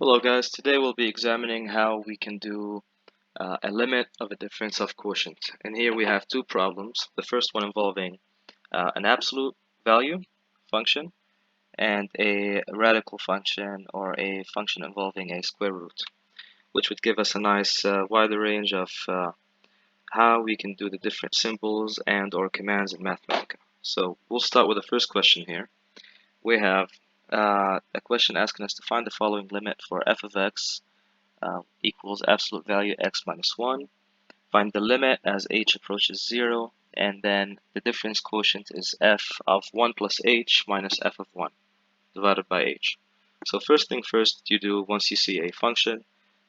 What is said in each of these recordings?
Hello guys, today we'll be examining how we can do a limit of a difference of quotient. And here we have two problems. The first one involving an absolute value function and a radical function or a function involving a square root, which would give us a nice wider range of how we can do the different symbols and or commands in Mathematica. So we'll start with the first question here. We have a question asking us to find the following limit for f of x equals absolute value x minus 1. Find the limit as h approaches 0, and then the difference quotient is f of 1 plus h minus f of 1 divided by h. So first thing first you do once you see a function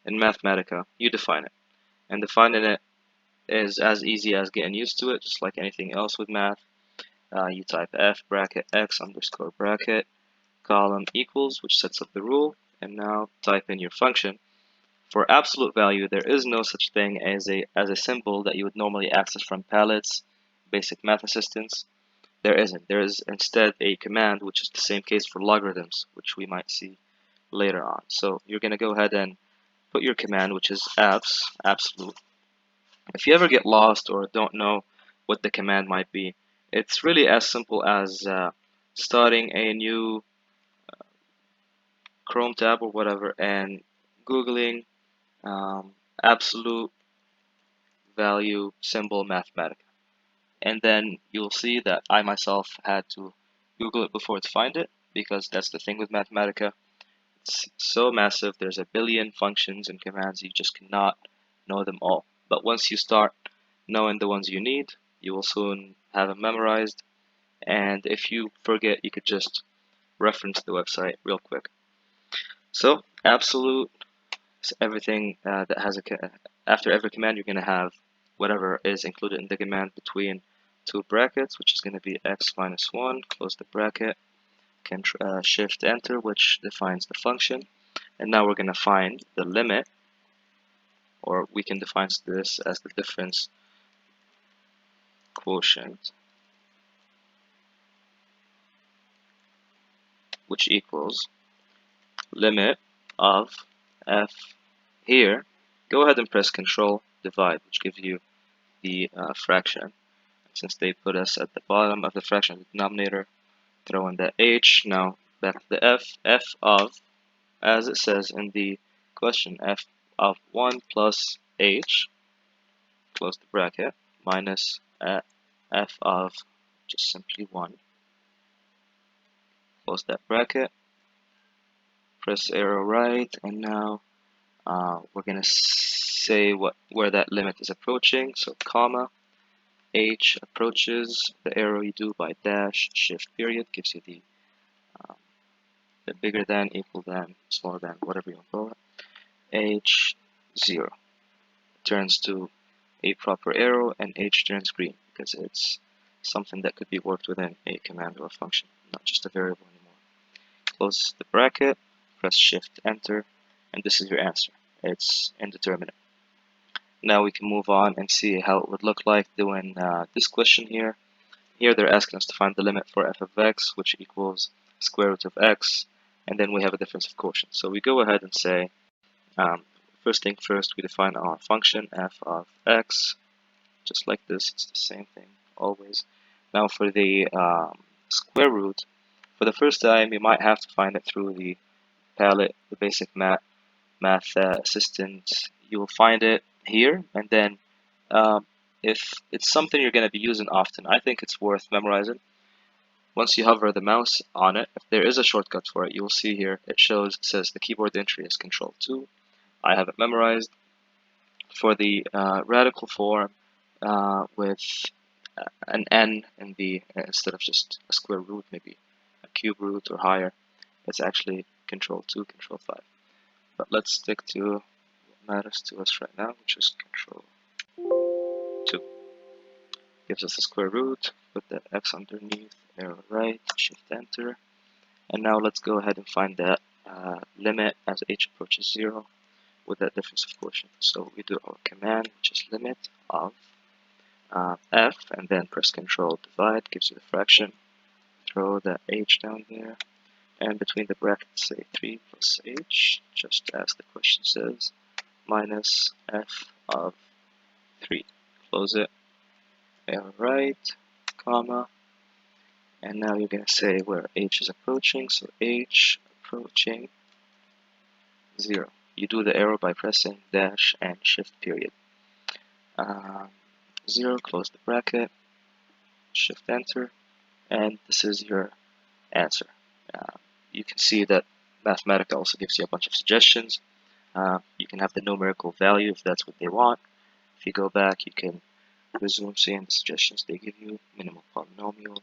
in Mathematica, you define it. And defining it is as easy as getting used to it, just like anything else with math. You type f bracket x underscore bracket column equals, which sets up the rule, and now type in your function. For absolute value, there is no such thing as a symbol that you would normally access from palettes, basic math assistants. There isn't. There is instead a command, which is the same case for logarithms, which we might see later on. So you're going to go ahead and put your command, which is absolute. If you ever get lost or don't know what the command might be, it's really as simple as starting a new Chrome tab or whatever and Googling absolute value symbol Mathematica. And then you'll see that I myself had to Google it before to find it, because that's the thing with Mathematica. It's so massive, there's a billion functions and commands, you just cannot know them all. But once you start knowing the ones you need, you will soon have them memorized. And if you forget, you could just reference the website real quick. So absolute is everything that has after every command you're going to have whatever is included in the command between two brackets, which is going to be x minus 1, close the bracket, shift enter, which defines the function. And now we're going to find the limit, or we can define this as the difference quotient, which equals limit of f. Here, go ahead and press Control Divide, which gives you the fraction. Since they put us at the bottom of the fraction, the denominator, throw in the h. Now back to the f of, as it says in the question, f of 1 plus h, close the bracket, minus f of just simply 1, close that bracket, press arrow right, and now we're going to say where that limit is approaching, so comma, h approaches, the arrow you do by dash, shift period, gives you the bigger than, equal than, smaller than, whatever you want to call it, h0 turns to a proper arrow, and h turns green, because it's something that could be worked within a command or a function, not just a variable anymore. Close the bracket, press shift enter, and this is your answer. It's indeterminate. Now we can move on and see how it would look like doing this question here. Here they're asking us to find the limit for f of x, which equals square root of x, and then we have a difference of quotient. So we go ahead and say, first thing first, we define our function f of x, just like this. It's the same thing always. Now for the square root, for the first time you might have to find it through the palette, the basic math assistant. You will find it here, and then if it's something you're going to be using often, I think it's worth memorizing. Once you hover the mouse on it, if there is a shortcut for it, you will see here it says the keyboard entry is Control 2. I have it memorized. For the radical form with an n in the instead of just a square root, maybe a cube root or higher, it's actually Control 2, Control 5. But let's stick to what matters to us right now, which is Control 2. Gives us a square root, put the x underneath, arrow right, shift enter, and now let's go ahead and find that limit as h approaches 0 with that difference of quotient. So we do our command, which is limit of f, and then press Control Divide, gives you the fraction, throw that h down there, and between the brackets say 3 plus h, just as the question says, minus f of 3. Close it, arrow right, comma, and now you're going to say where h is approaching, so h approaching 0. You do the arrow by pressing dash and shift period. 0, close the bracket, shift enter, and this is your answer. You can see that Mathematica also gives you a bunch of suggestions. You can have the numerical value if that's what they want. If you go back, you can resume seeing the suggestions they give you, minimal polynomial,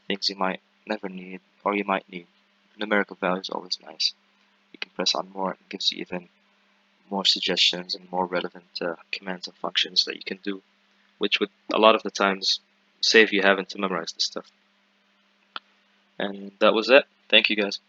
things you might never need, or you might need. Numerical value is always nice. You can press on more, it gives you even more suggestions and more relevant commands and functions that you can do, which would a lot of the times save you having to memorize this stuff. And that was it. Thank you guys.